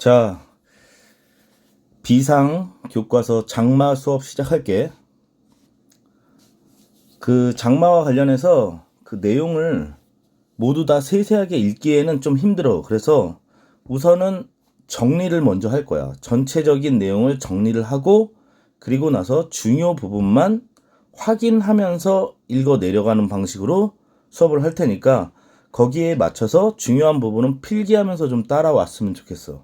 자, 비상 교과서 장마 수업 시작할게. 그 장마와 관련해서 그 내용을 모두 다 세세하게 읽기에는 좀 힘들어. 그래서 우선은 정리를 먼저 할 거야. 전체적인 내용을 정리를 하고 그리고 나서 중요 부분만 확인하면서 읽어 내려가는 방식으로 수업을 할 테니까 거기에 맞춰서 중요한 부분은 필기하면서 좀 따라왔으면 좋겠어.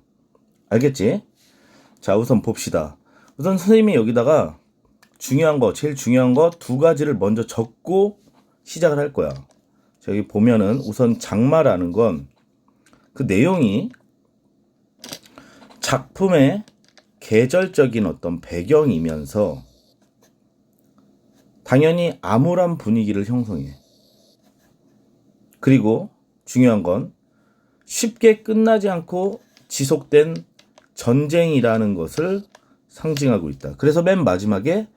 알겠지? 자, 우선 봅시다. 우선 선생님이 여기다가 제일 중요한 거 두 가지를 먼저 적고 시작을 할 거야. 자, 여기 보면은 우선 장마라는 건 그 내용이 작품의 계절적인 어떤 배경이면서 당연히 암울한 분위기를 형성해. 그리고 중요한 건 쉽게 끝나지 않고 지속된 전쟁이라는 것을 상징하고 있다. 그래서 맨 마지막에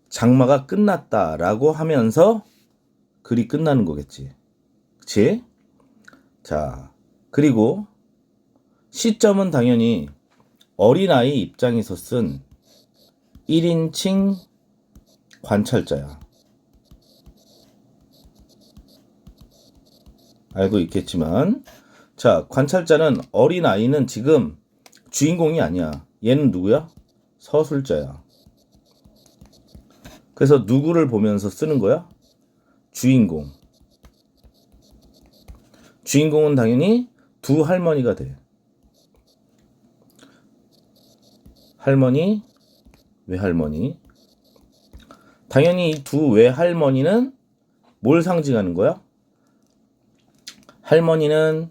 장마가 끝났다라고 하면서 글이 끝나는 거겠지. 그치? 자, 그리고 시점은 당연히 어린아이 입장에서 쓴 1인칭 관찰자야. 알고 있겠지만, 자, 관찰자는 어린아이는 지금 주인공이 아니야. 얘는 누구야? 서술자야. 그래서 누구를 보면서 쓰는 거야? 주인공. 주인공은 당연히 두 할머니가 돼. 할머니, 외할머니. 당연히 이 두 외할머니는 뭘 상징하는 거야? 할머니는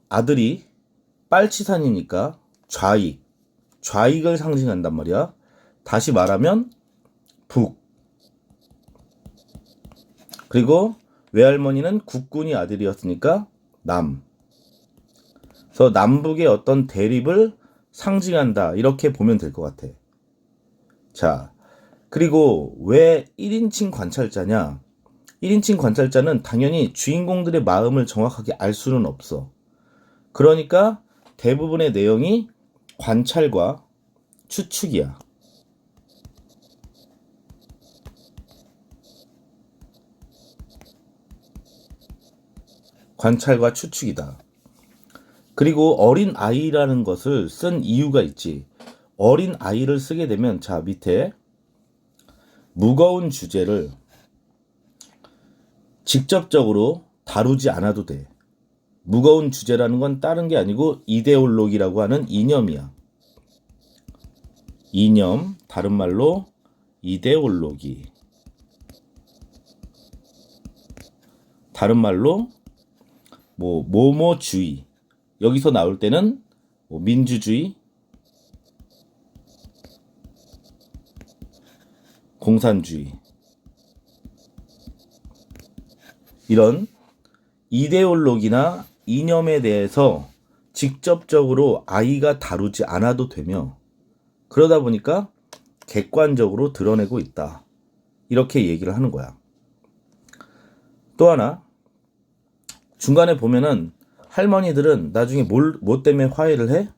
아들이 빨치산이니까 좌익을 상징한단 말이야. 다시 말하면 북. 그리고 외할머니는 국군이 아들이었으니까 남. 그래서 남북의 어떤 대립을 상징한다. 이렇게 보면 될 것 같아. 자, 그리고 왜 1인칭 관찰자냐? 1인칭 관찰자는 당연히 주인공들의 마음을 정확하게 알 수는 없어. 그러니까 대부분의 내용이 관찰과 추측이야. 관찰과 추측이다. 그리고 어린 아이라는 것을 쓴 이유가 있지. 어린 아이를 쓰게 되면 자, 밑에 무거운 주제를 직접적으로 다루지 않아도 돼. 무거운 주제라는 건 다른 게 아니고 이데올로기라고 하는 이념이야. 이념, 다른 말로 이데올로기. 다른 말로 뭐뭐주의. 여기서 나올 때는 민주주의, 공산주의. 이런 이데올로기나 이념에 대해서 직접적으로 아이가 다루지 않아도 되며 그러다 보니까 객관적으로 드러내고 있다. 이렇게 얘기를 하는 거야. 또 하나 중간에 보면은 할머니들은 나중에 뭐 때문에 화해를 해?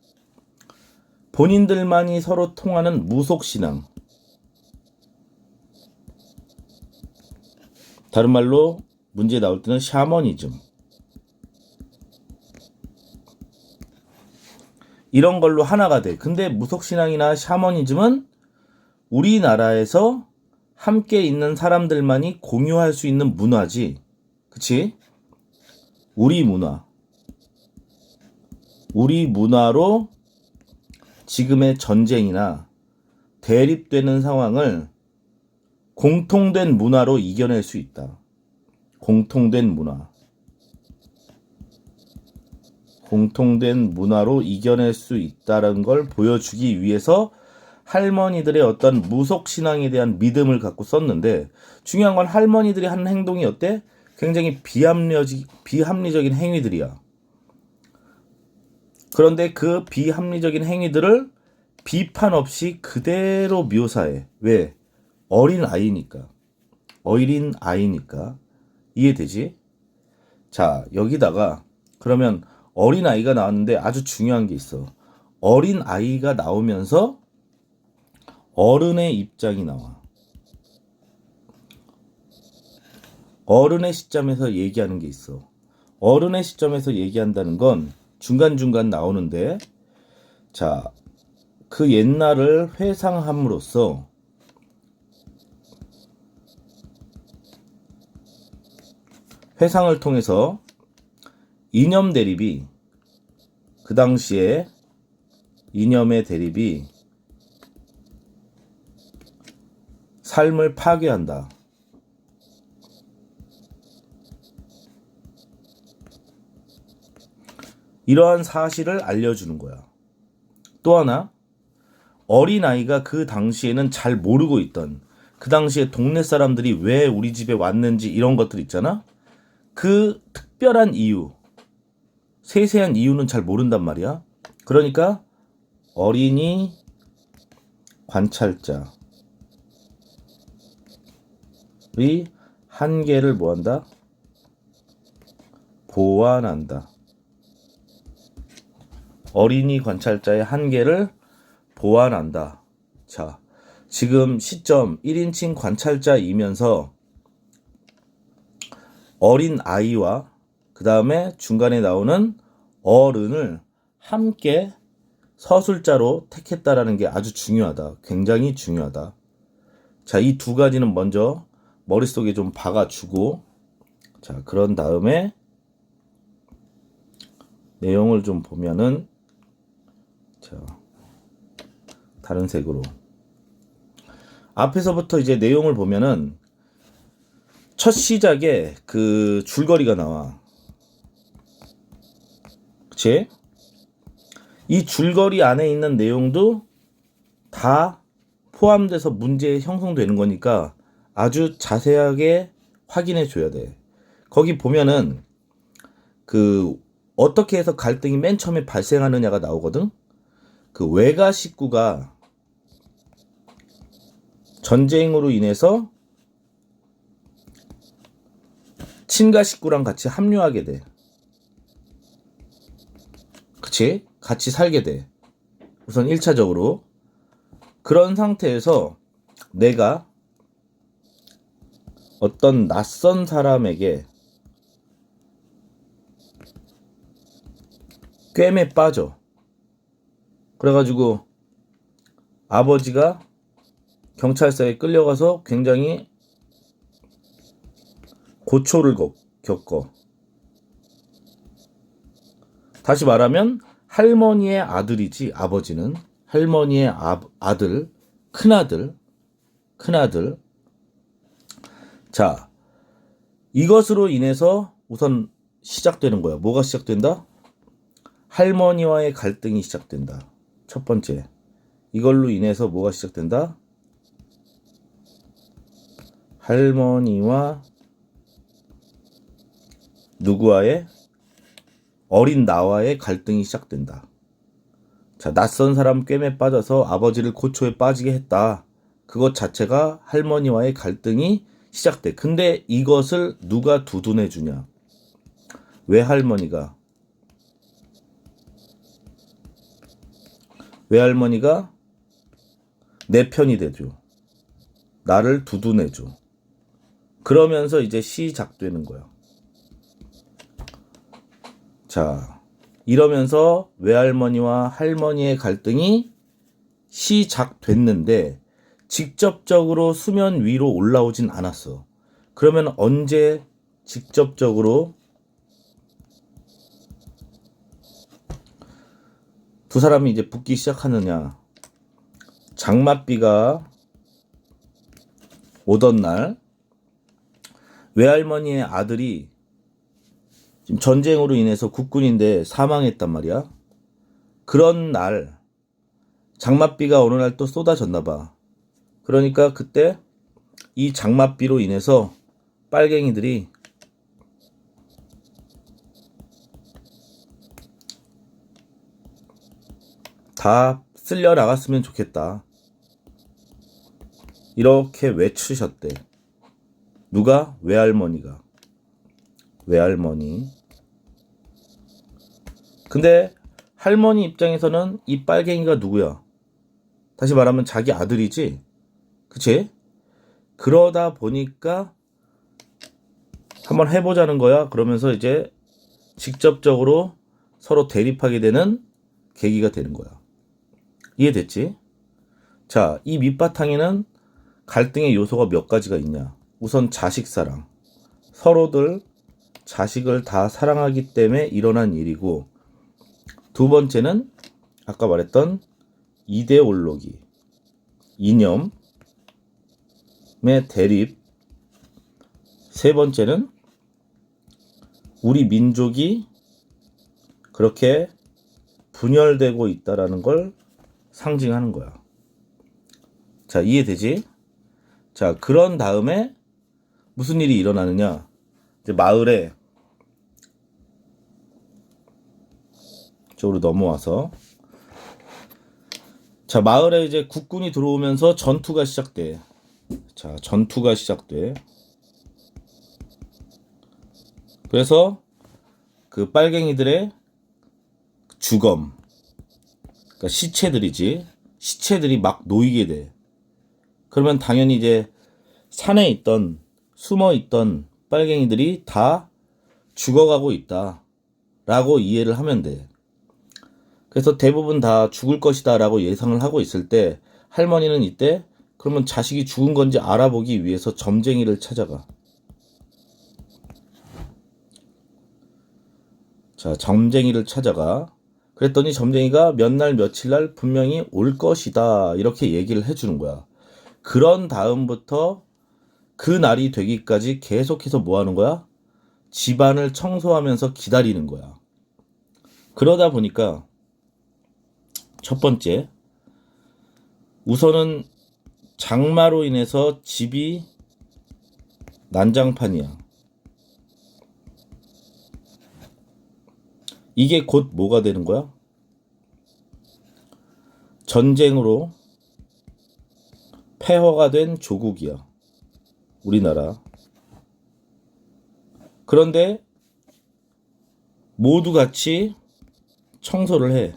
본인들만이 서로 통하는 무속신앙. 다른 말로 문제 나올 때는 샤머니즘. 이런 걸로 하나가 돼. 근데 무속신앙이나 샤머니즘은 우리나라에서 함께 있는 사람들만이 공유할 수 있는 문화지. 그치? 우리 문화로 지금의 전쟁이나 대립되는 상황을 공통된 문화로 이겨낼 수 있다. 공통된 문화로 이겨낼 수 있다는 걸 보여주기 위해서 할머니들의 어떤 무속신앙에 대한 믿음을 갖고 썼는데 중요한 건 할머니들이 하는 행동이 어때? 굉장히 비합리적인 행위들이야. 그런데 그 비합리적인 행위들을 비판 없이 그대로 묘사해. 왜? 어린 아이니까. 이해되지? 자, 여기다가 그러면 어린 아이가 나왔는데 아주 중요한 게 있어. 어린 아이가 나오면서 어른의 입장이 나와. 어른의 시점에서 얘기하는 게 있어. 어른의 시점에서 얘기한다는 건 중간중간 나오는데, 자, 그 옛날을 회상함으로써 회상을 통해서 이념 대립이, 그 당시에 이념의 대립이 삶을 파괴한다. 이러한 사실을 알려주는 거야. 또 하나, 어린아이가 그 당시에는 잘 모르고 있던, 그 당시에 동네 사람들이 왜 우리 집에 왔는지 이런 것들 있잖아? 그 특별한 이유, 세세한 이유는 잘 모른단 말이야. 그러니까 어린이 관찰자의 한계를 뭐한다? 보완한다. 어린이 관찰자의 한계를 보완한다. 자, 지금 시점 1인칭 관찰자이면서 어린 아이와 그 다음에 중간에 나오는 어른을 함께 서술자로 택했다라는 게 아주 중요하다. 굉장히 중요하다. 자, 이 두 가지는 먼저 머릿속에 좀 박아주고, 자, 그런 다음에 내용을 좀 보면은, 자, 다른 색으로. 앞에서부터 이제 내용을 보면은 첫 시작에 그 줄거리가 나와. 그치? 이 줄거리 안에 있는 내용도 다 포함돼서 문제에 형성되는 거니까 아주 자세하게 확인해 줘야 돼. 거기 보면은 그 어떻게 해서 갈등이 맨 처음에 발생하느냐가 나오거든. 그 외가 식구가 전쟁으로 인해서 친가 식구랑 같이 합류하게 돼. 그치? 같이 살게 돼. 우선 1차적으로. 그런 상태에서 내가 어떤 낯선 사람에게 꿰매 빠져. 그래가지고 아버지가 경찰서에 끌려가서 굉장히 고초를 겪어. 다시 말하면 할머니의 아들이지, 아버지는. 할머니의 아들, 큰아들. 자, 이것으로 인해서 우선 시작되는 거야. 뭐가 시작된다? 할머니와의 갈등이 시작된다. 첫 번째. 이걸로 인해서 뭐가 시작된다? 할머니와 누구와의? 어린 나와의 갈등이 시작된다. 자, 낯선 사람 꿰매 빠져서 아버지를 고초에 빠지게 했다. 그것 자체가 할머니와의 갈등이 시작돼. 근데 이것을 누가 두둔해 주냐? 외할머니가 내 편이 돼줘. 나를 두둔해 줘. 그러면서 이제 시작되는 거야. 자, 이러면서 외할머니와 할머니의 갈등이 시작됐는데 직접적으로 수면 위로 올라오진 않았어. 그러면 언제 직접적으로 두 사람이 이제 붙기 시작하느냐? 장맛비가 오던 날 외할머니의 아들이 지금 전쟁으로 인해서 국군인데 사망했단 말이야. 그런 날 장맛비가 어느 날 또 쏟아졌나 봐. 그러니까 그때 이 장맛비로 인해서 빨갱이들이 다 쓸려 나갔으면 좋겠다. 이렇게 외치셨대. 누가? 외할머니가. 외할머니. 근데 할머니 입장에서는 이 빨갱이가 누구야? 다시 말하면 자기 아들이지? 그치? 그러다 보니까 한번 해보자는 거야. 그러면서 이제 직접적으로 서로 대립하게 되는 계기가 되는 거야. 이해됐지? 자, 이 밑바탕에는 갈등의 요소가 몇 가지가 있냐? 우선 자식 사랑. 서로들 자식을 다 사랑하기 때문에 일어난 일이고, 두 번째는 아까 말했던 이데올로기, 이념의 대립. 세 번째는 우리 민족이 그렇게 분열되고 있다라는 걸 상징하는 거야. 자, 이해되지? 자, 그런 다음에 무슨 일이 일어나느냐? 이제 마을에 쪽으로 넘어와서, 자, 마을에 이제 국군이 들어오면서 전투가 시작돼. 자, 전투가 시작돼. 그래서 그 빨갱이들의 주검, 그러니까 시체들이지. 시체들이 막 놓이게 돼. 그러면 당연히 이제 산에 있던, 숨어 있던 빨갱이들이 다 죽어가고 있다 라고 이해를 하면 돼. 그래서 대부분 다 죽을 것이다 라고 예상을 하고 있을 때, 할머니는 이때 그러면 자식이 죽은 건지 알아보기 위해서 점쟁이를 찾아가. 자, 점쟁이를 찾아가. 그랬더니 점쟁이가 몇 날 며칠 날 분명히 올 것이다 이렇게 얘기를 해주는 거야. 그런 다음부터 그 날이 되기까지 계속해서 뭐 하는 거야? 집안을 청소하면서 기다리는 거야. 그러다 보니까 첫 번째, 우선은 장마로 인해서 집이 난장판이야. 이게 곧 뭐가 되는 거야? 전쟁으로 폐허가 된 조국이야. 우리나라. 그런데 모두 같이 청소를 해.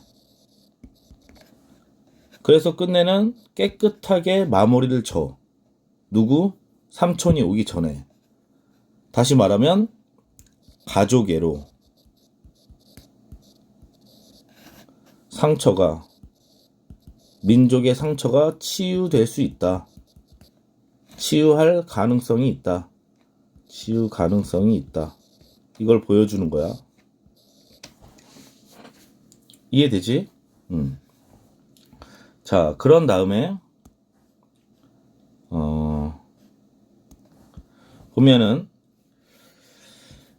그래서 끝내는 깨끗하게 마무리를 쳐. 누구? 삼촌이 오기 전에. 다시 말하면 가족애로. 상처가, 민족의 상처가 치유될 수 있다. 치유할 가능성이 있다. 치유 가능성이 있다. 이걸 보여주는 거야. 이해되지? 자, 그런 다음에 보면은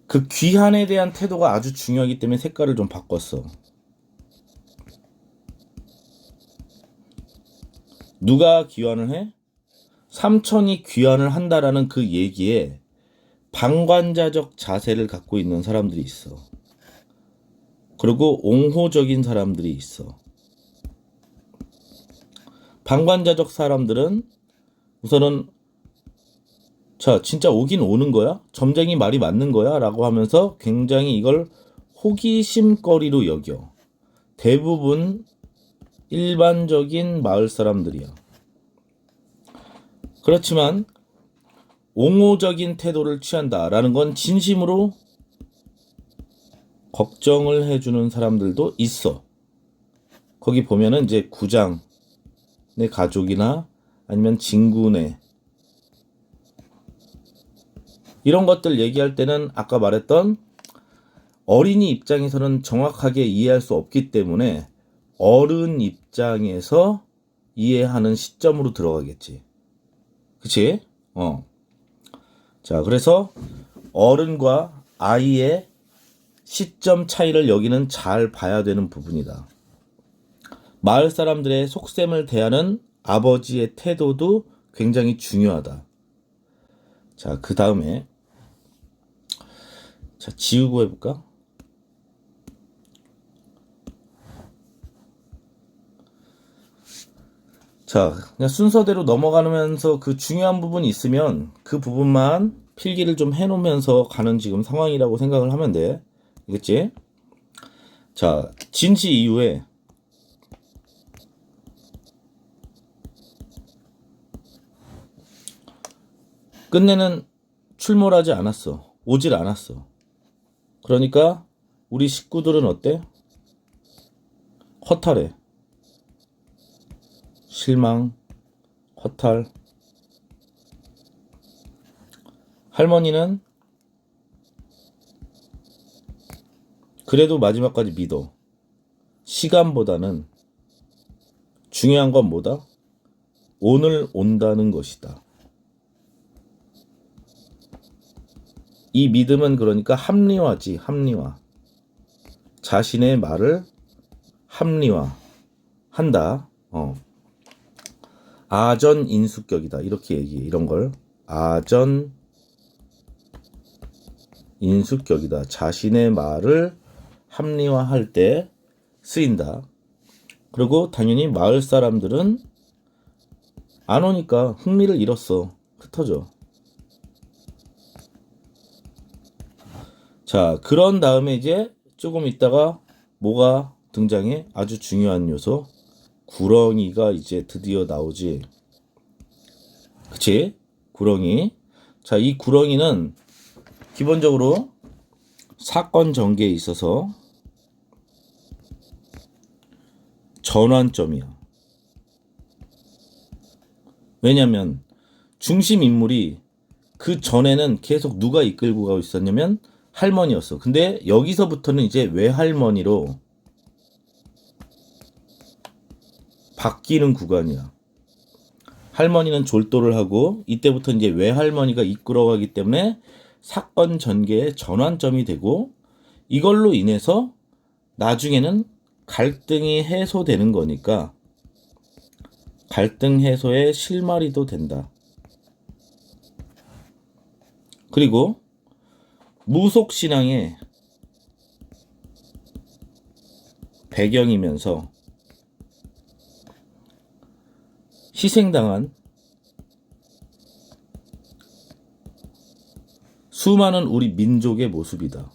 그 귀환에 대한 태도가 아주 중요하기 때문에 색깔을 좀 바꿨어. 누가 귀환을 해? 삼촌이 귀환을 한다라는 그 얘기에 방관자적 자세를 갖고 있는 사람들이 있어. 그리고 옹호적인 사람들이 있어. 방관자적 사람들은 우선은 자, 진짜 오긴 오는 거야? 점쟁이 말이 맞는 거야? 라고 하면서 굉장히 이걸 호기심거리로 여겨. 대부분 일반적인 마을 사람들이야. 그렇지만 옹호적인 태도를 취한다라는 건 진심으로 걱정을 해주는 사람들도 있어. 거기 보면은 이제 구장의 가족이나 아니면 진군의 이런 것들 얘기할 때는 아까 말했던 어린이 입장에서는 정확하게 이해할 수 없기 때문에 어른 입장에서 이해하는 시점으로 들어가겠지. 그치? 자, 그래서 어른과 아이의 시점 차이를 여기는 잘 봐야 되는 부분이다. 마을 사람들의 속셈을 대하는 아버지의 태도도 굉장히 중요하다. 자, 그 다음에 자, 지우고 해볼까? 자, 그냥 순서대로 넘어가면서 그 중요한 부분이 있으면 그 부분만 필기를 좀 해놓으면서 가는 지금 상황이라고 생각을 하면 돼. 알겠지? 자, 진시 이후에 끝내는 출몰하지 않았어. 오질 않았어. 그러니까 우리 식구들은 어때? 허탈해. 실망, 허탈. 할머니는 그래도 마지막까지 믿어. 시간보다는 중요한 건 뭐다? 오늘 온다는 것이다. 이 믿음은 그러니까 합리화지, 합리화. 자신의 말을 합리화한다. 아전인수격이다. 이렇게 얘기해. 이런 걸. 아전인수격이다. 자신의 말을 합리화할 때 쓰인다. 그리고 당연히 마을 사람들은 안 오니까 흥미를 잃었어. 흩어져. 자, 그런 다음에 이제 조금 있다가 뭐가 등장해? 아주 중요한 요소. 구렁이가 이제 드디어 나오지. 그치? 구렁이. 자, 이 구렁이는 기본적으로 사건 전개에 있어서 전환점이야. 왜냐면 중심 인물이 그 전에는 계속 누가 이끌고 가고 있었냐면 할머니였어. 근데 여기서부터는 이제 외할머니로 바뀌는 구간이야. 할머니는 졸도를 하고 이때부터 이제 외할머니가 이끌어가기 때문에 사건 전개의 전환점이 되고 이걸로 인해서 나중에는 갈등이 해소되는 거니까 갈등 해소의 실마리도 된다. 그리고 무속신앙의 배경이면서 희생당한 수많은 우리 민족의 모습이다.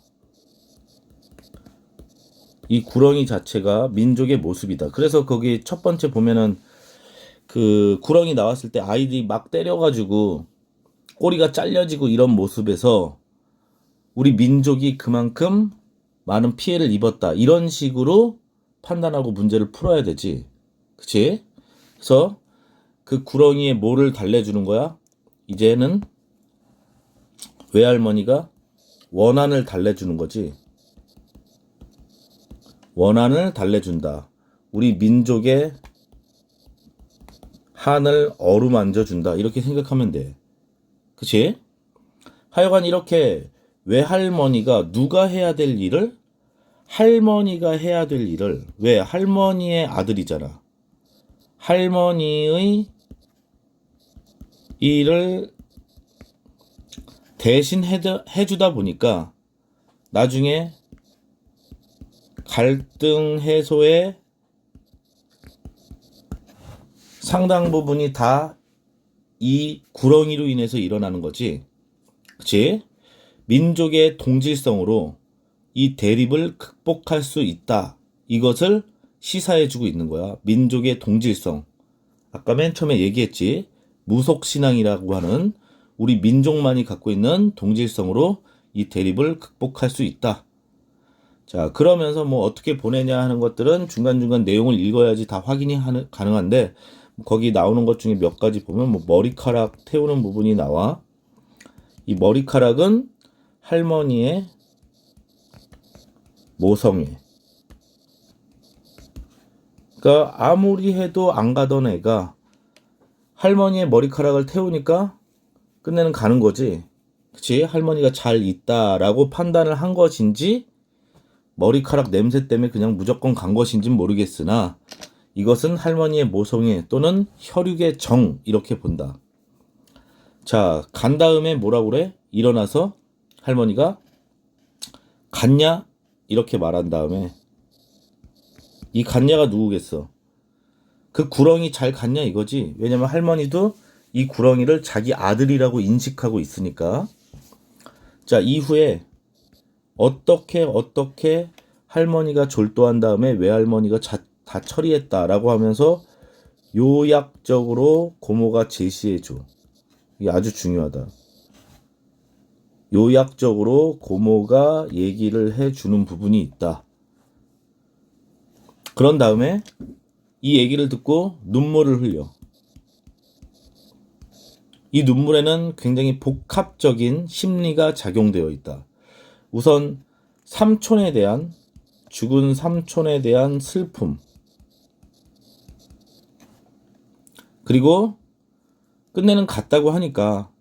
이 구렁이 자체가 민족의 모습이다. 그래서 거기 첫 번째 보면은 그 구렁이 나왔을 때 아이들이 막 때려가지고 꼬리가 잘려지고 이런 모습에서 우리 민족이 그만큼 많은 피해를 입었다. 이런 식으로 판단하고 문제를 풀어야 되지. 그치? 그래서 그 구렁이에 뭐를 달래주는 거야? 이제는 외할머니가 원한을 달래주는 거지. 원한을 달래준다. 우리 민족의 한을 어루만져 준다. 이렇게 생각하면 돼. 그치? 하여간 이렇게 외할머니가 누가 해야 될 일을 할머니가 해야 될 일을 왜 할머니의 아들이잖아. 할머니의 일을 대신 해주다 보니까 나중에 갈등 해소의 상당 부분이 다 이 구렁이로 인해서 일어나는 거지. 그치? 민족의 동질성으로 이 대립을 극복할 수 있다. 이것을 시사해주고 있는 거야. 민족의 동질성. 아까 맨 처음에 얘기했지. 무속신앙이라고 하는 우리 민족만이 갖고 있는 동질성으로 이 대립을 극복할 수 있다. 자, 그러면서 뭐 어떻게 보내냐 하는 것들은 중간중간 내용을 읽어야지 다 확인이 가능한데 거기 나오는 것 중에 몇 가지 보면 뭐 머리카락 태우는 부분이 나와. 이 머리카락은 할머니의 모성애. 그러니까 아무리 해도 안 가던 애가 할머니의 머리카락을 태우니까 끝내는 가는 거지. 그치? 할머니가 잘 있다라고 판단을 한 것인지 머리카락 냄새 때문에 그냥 무조건 간 것인지는 모르겠으나 이것은 할머니의 모성애 또는 혈육의 정 이렇게 본다. 자, 간 다음에 뭐라고 그래? 일어나서 할머니가 갔냐? 이렇게 말한 다음에 이 갔냐가 누구겠어? 그 구렁이 잘 갔냐 이거지. 왜냐면 할머니도 이 구렁이를 자기 아들이라고 인식하고 있으니까. 자, 이후에 어떻게 할머니가 졸도한 다음에 외할머니가 다 처리했다라고 하면서 요약적으로 고모가 제시해줘. 이게 아주 중요하다. 요약적으로 고모가 얘기를 해주는 부분이 있다. 그런 다음에 이 얘기를 듣고 눈물을 흘려. 이 눈물에는 굉장히 복합적인 심리가 작용되어 있다. 우선 죽은 삼촌에 대한 슬픔, 그리고 끝내는 갔다고 하니까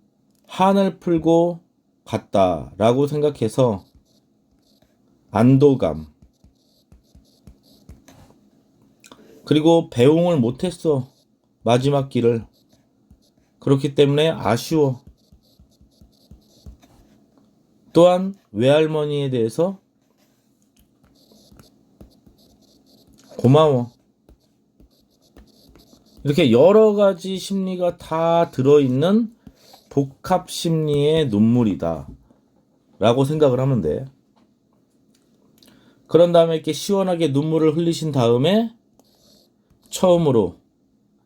한을 풀고 갔다라고 생각해서 안도감, 그리고 배웅을 못했어. 마지막 길을. 그렇기 때문에 아쉬워. 또한 외할머니에 대해서 고마워. 이렇게 여러 가지 심리가 다 들어있는 복합 심리의 눈물이다 라고 생각을 하면 돼. 그런 다음에 이렇게 시원하게 눈물을 흘리신 다음에 처음으로,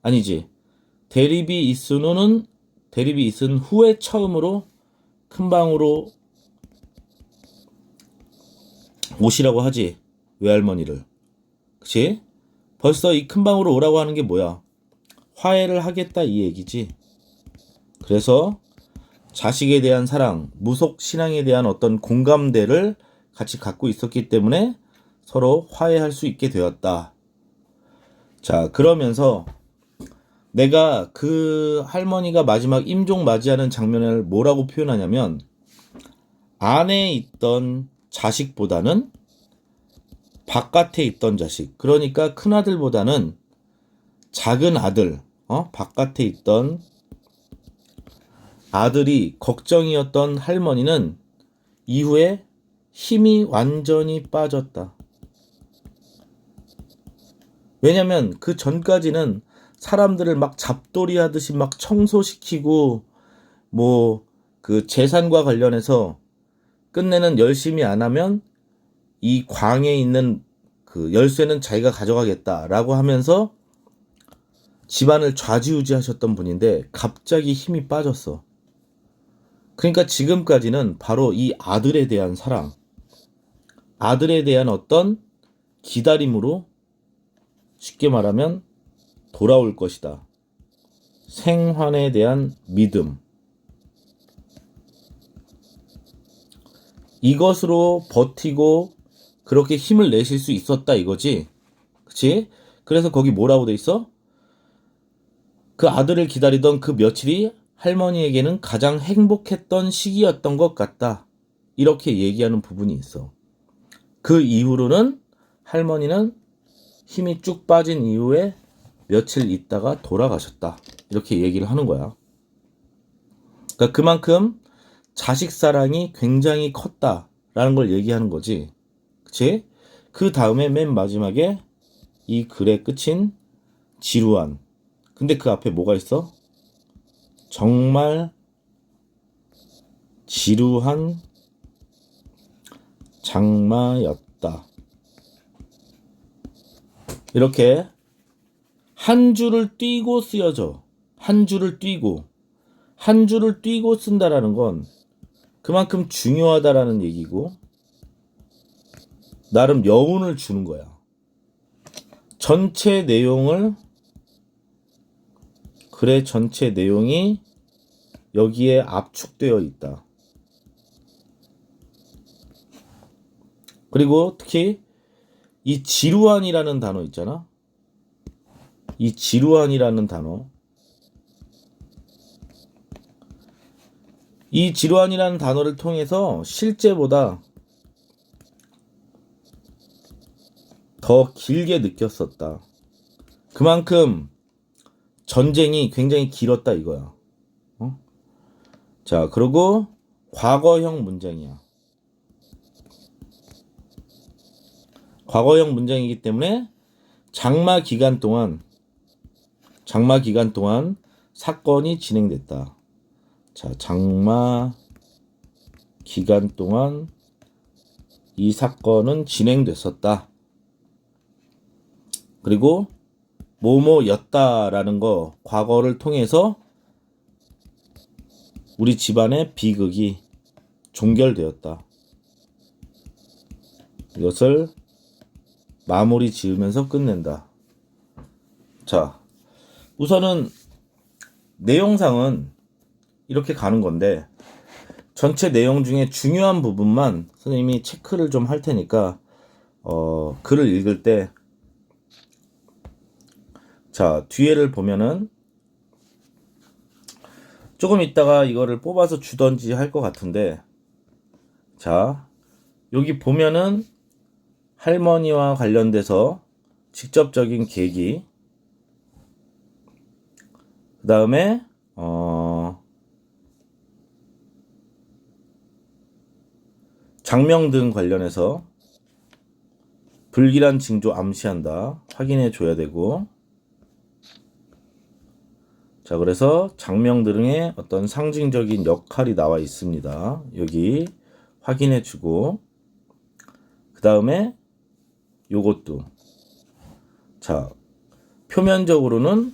아니지, 대립이 있은 후에 처음으로 큰 방으로 오시라고 하지. 외할머니를. 그치? 벌써 이 큰 방으로 오라고 하는 게 뭐야? 화해를 하겠다 이 얘기지. 그래서 자식에 대한 사랑, 무속 신앙에 대한 어떤 공감대를 같이 갖고 있었기 때문에 서로 화해할 수 있게 되었다. 자, 그러면서 내가 그 할머니가 마지막 임종 맞이하는 장면을 뭐라고 표현하냐면, 안에 있던 자식보다는 바깥에 있던 자식, 그러니까 큰아들보다는 작은 아들, 바깥에 있던 아들이 걱정이었던 할머니는 이후에 힘이 완전히 빠졌다. 왜냐면 그 전까지는 사람들을 막 잡돌이 하듯이 막 청소시키고 그 재산과 관련해서 끝내는 열심히 안 하면 이 광에 있는 그 열쇠는 자기가 가져가겠다라고 하면서 집안을 좌지우지 하셨던 분인데 갑자기 힘이 빠졌어. 그러니까 지금까지는 바로 이 아들에 대한 사랑, 아들에 대한 어떤 기다림으로 쉽게 말하면 돌아올 것이다. 생환에 대한 믿음. 이것으로 버티고 그렇게 힘을 내실 수 있었다 이거지. 그치? 그래서 거기 뭐라고 돼 있어? 그 아들을 기다리던 그 며칠이 할머니에게는 가장 행복했던 시기였던 것 같다. 이렇게 얘기하는 부분이 있어. 그 이후로는 할머니는 힘이 쭉 빠진 이후에 며칠 있다가 돌아가셨다. 이렇게 얘기를 하는 거야. 그러니까 그만큼 자식 사랑이 굉장히 컸다라는 걸 얘기하는 거지. 그치? 그 다음에 맨 마지막에 이 글의 끝인 지루한. 근데 그 앞에 뭐가 있어? 정말 지루한 장마였다. 이렇게 한 줄을 띄고 쓰여져. 한 줄을 띄고 쓴다라는 건 그만큼 중요하다라는 얘기고 나름 여운을 주는 거야. 글의 전체 내용이 여기에 압축되어 있다. 그리고 특히 이 지루한이라는 단어 있잖아. 이 지루한이라는 단어. 이 지루한이라는 단어를 통해서 실제보다 더 길게 느꼈었다. 그만큼 전쟁이 굉장히 길었다 이거야. 자, 그리고 과거형 문장이야. 과거형 문장이기 때문에 장마 기간 동안 사건이 진행됐다. 자, 장마 기간 동안 이 사건은 진행됐었다. 그리고 뭐뭐였다라는 거 과거를 통해서 우리 집안의 비극이 종결되었다. 이것을 마무리 지으면서 끝낸다. 자, 우선은 내용상은 이렇게 가는 건데 전체 내용 중에 중요한 부분만 선생님이 체크를 좀 할 테니까 글을 읽을 때 자, 뒤에를 보면은 조금 있다가 이거를 뽑아서 주던지 할 것 같은데 자, 여기 보면은 할머니와 관련돼서 직접적인 계기 그 다음에 장명등 관련해서 불길한 징조 암시한다. 확인해 줘야 되고 자, 그래서 장명등의 어떤 상징적인 역할이 나와 있습니다. 여기 확인해 주고 그 다음에 요것도 자, 표면적으로는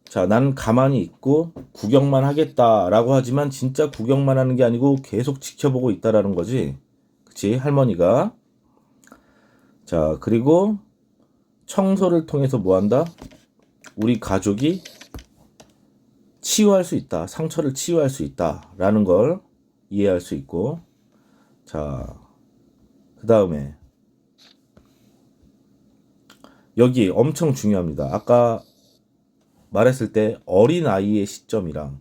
자, 난 가만히 있고 구경만 하겠다라고 하지만 진짜 구경만 하는 게 아니고 계속 지켜보고 있다라는 거지. 그치? 할머니가. 자, 그리고 청소를 통해서 뭐 한다? 우리 가족이 치유할 수 있다. 상처를 치유할 수 있다라는 걸 이해할 수 있고. 자, 그 다음에 여기 엄청 중요합니다. 아까 말했을 때 어린아이의 시점이랑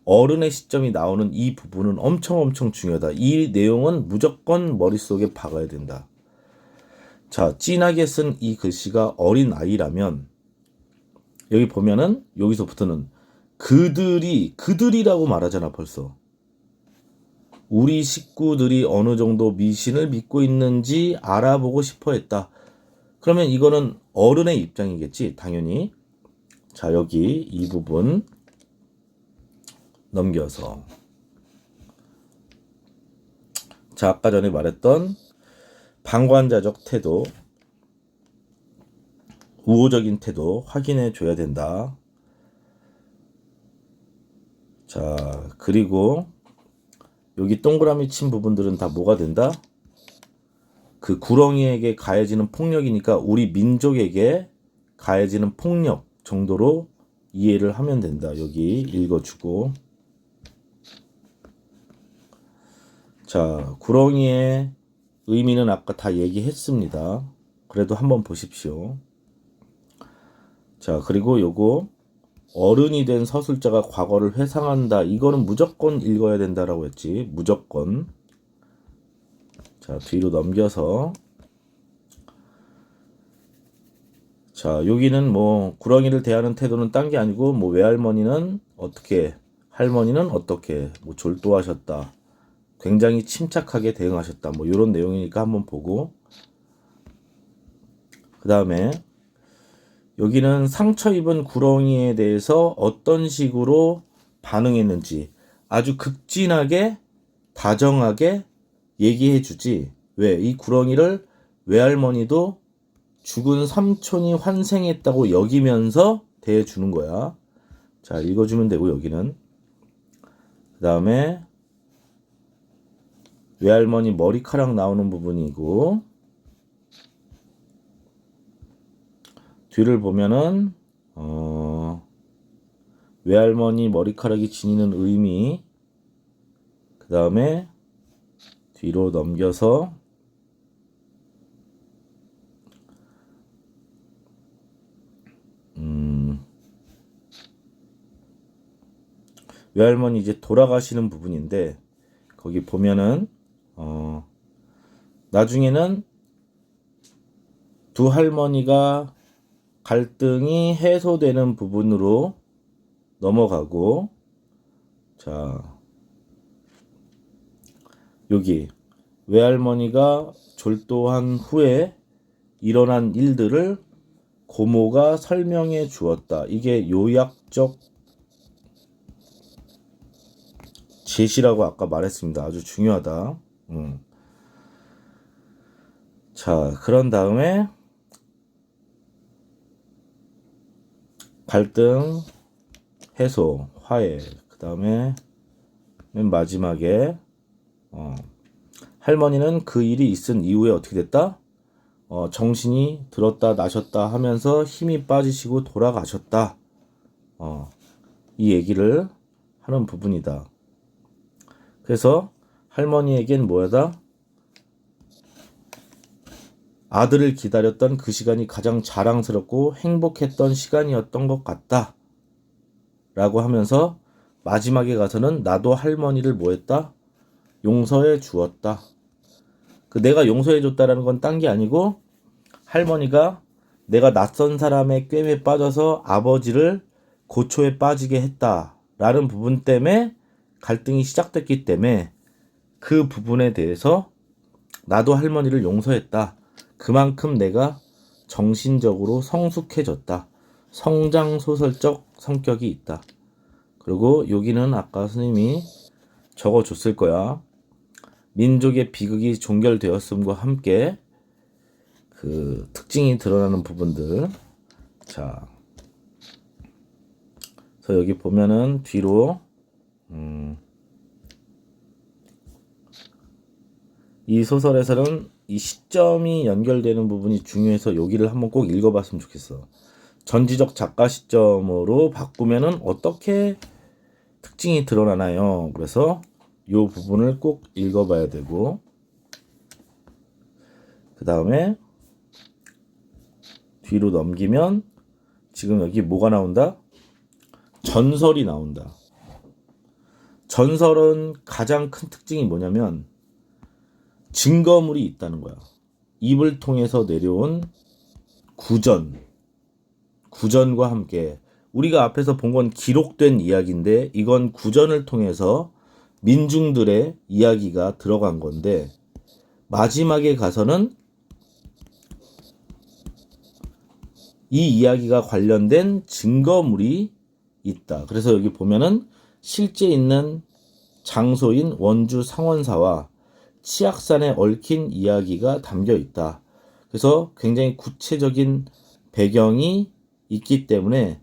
어른의 시점이 나오는 이 부분은 엄청 중요하다. 이 내용은 무조건 머릿속에 박아야 된다. 자, 진하게 쓴 이 글씨가 어린아이라면 여기 보면은 여기서부터는 그들이라고 말하잖아 벌써. 우리 식구들이 어느 정도 미신을 믿고 있는지 알아보고 싶어 했다. 그러면 이거는 어른의 입장이겠지 당연히. 자, 여기 이 부분 넘겨서 자, 아까 전에 말했던 방관자적 태도, 우호적인 태도 확인해 줘야 된다. 자, 그리고 여기 동그라미 친 부분들은 다 뭐가 된다? 그 구렁이에게 가해지는 폭력이니까 우리 민족에게 가해지는 폭력 정도로 이해를 하면 된다. 여기 읽어주고 자, 구렁이의 의미는 아까 다 얘기했습니다. 그래도 한번 보십시오. 자, 그리고 요거 어른이 된 서술자가 과거를 회상한다. 이거는 무조건 읽어야 된다라고 했지. 무조건. 자, 뒤로 넘겨서 자, 여기는 뭐 구렁이를 대하는 태도는 딴 게 아니고 뭐 외할머니는 어떻게 할머니는 어떻게 뭐 졸도하셨다. 굉장히 침착하게 대응하셨다. 뭐 이런 내용이니까 한번 보고 그 다음에 여기는 상처 입은 구렁이에 대해서 어떤 식으로 반응했는지 아주 극진하게 다정하게 얘기해 주지. 왜? 이 구렁이를 외할머니도 죽은 삼촌이 환생했다고 여기면서 대해주는 거야. 자, 읽어주면 되고 여기는 그 다음에 외할머니 머리카락 나오는 부분이고 뒤를 보면은 외할머니 머리카락이 지니는 의미 그 다음에 뒤로 넘겨서 외할머니 이제 돌아가시는 부분인데 거기 보면은 나중에는 두 할머니가 갈등이 해소되는 부분으로 넘어가고 자 여기 외할머니가 졸도한 후에 일어난 일들을 고모가 설명해 주었다. 이게 요약적 제시라고 아까 말했습니다. 아주 중요하다. 자, 그런 다음에 갈등 해소, 화해. 그 다음에 맨 마지막에 할머니는 그 일이 있은 이후에 어떻게 됐다? 정신이 들었다 나셨다 하면서 힘이 빠지시고 돌아가셨다. 이 얘기를 하는 부분이다. 그래서 할머니에겐 뭐야다? 아들을 기다렸던 그 시간이 가장 자랑스럽고 행복했던 시간이었던 것 같다. 라고 하면서 마지막에 가서는 나도 할머니를 뭐했다? 용서해 주었다. 그 내가 용서해 줬다라는 건 딴 게 아니고 할머니가 내가 낯선 사람의 꿰매 빠져서 아버지를 고초에 빠지게 했다라는 부분 때문에 갈등이 시작됐기 때문에 그 부분에 대해서 나도 할머니를 용서했다. 그만큼 내가 정신적으로 성숙해졌다. 성장소설적 성격이 있다. 그리고 여기는 아까 스님이 적어줬을 거야. 민족의 비극이 종결되었음과 함께 그 특징이 드러나는 부분들. 자, 그래서 여기 보면은 뒤로 이 소설에서는 이 시점이 연결되는 부분이 중요해서 여기를 한번 꼭 읽어봤으면 좋겠어. 전지적 작가 시점으로 바꾸면은 어떻게 특징이 드러나나요? 그래서 이 부분을 꼭 읽어봐야 되고, 그 다음에 뒤로 넘기면 지금 여기 뭐가 나온다? 전설이 나온다. 전설은 가장 큰 특징이 뭐냐면 증거물이 있다는 거야. 입을 통해서 내려온 구전과 함께 우리가 앞에서 본 건 기록된 이야기인데 이건 구전을 통해서 민중들의 이야기가 들어간 건데 마지막에 가서는 이 이야기가 관련된 증거물이 있다. 그래서 여기 보면은 실제 있는 장소인 원주 상원사와 치악산에 얽힌 이야기가 담겨 있다. 그래서 굉장히 구체적인 배경이 있기 때문에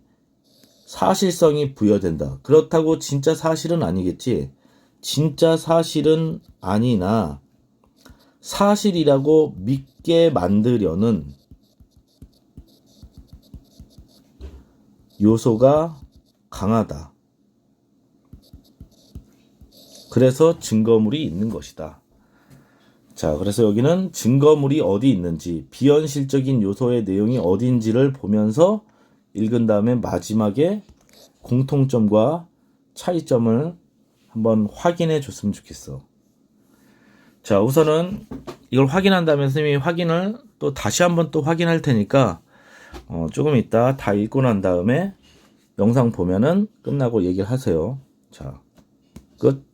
사실성이 부여된다. 그렇다고 진짜 사실은 아니겠지. 진짜 사실은 아니나 사실이라고 믿게 만들려는 요소가 강하다. 그래서 증거물이 있는 것이다. 자, 그래서 여기는 증거물이 어디 있는지, 비현실적인 요소의 내용이 어딘지를 보면서 읽은 다음에 마지막에 공통점과 차이점을 한번 확인해 줬으면 좋겠어. 자, 우선은 이걸 확인한 다음에 선생님이 확인을 또 다시 한번 또 확인할 테니까 조금 이따 다 읽고 난 다음에 영상 보면은 끝나고 얘기를 하세요. 자, 끝.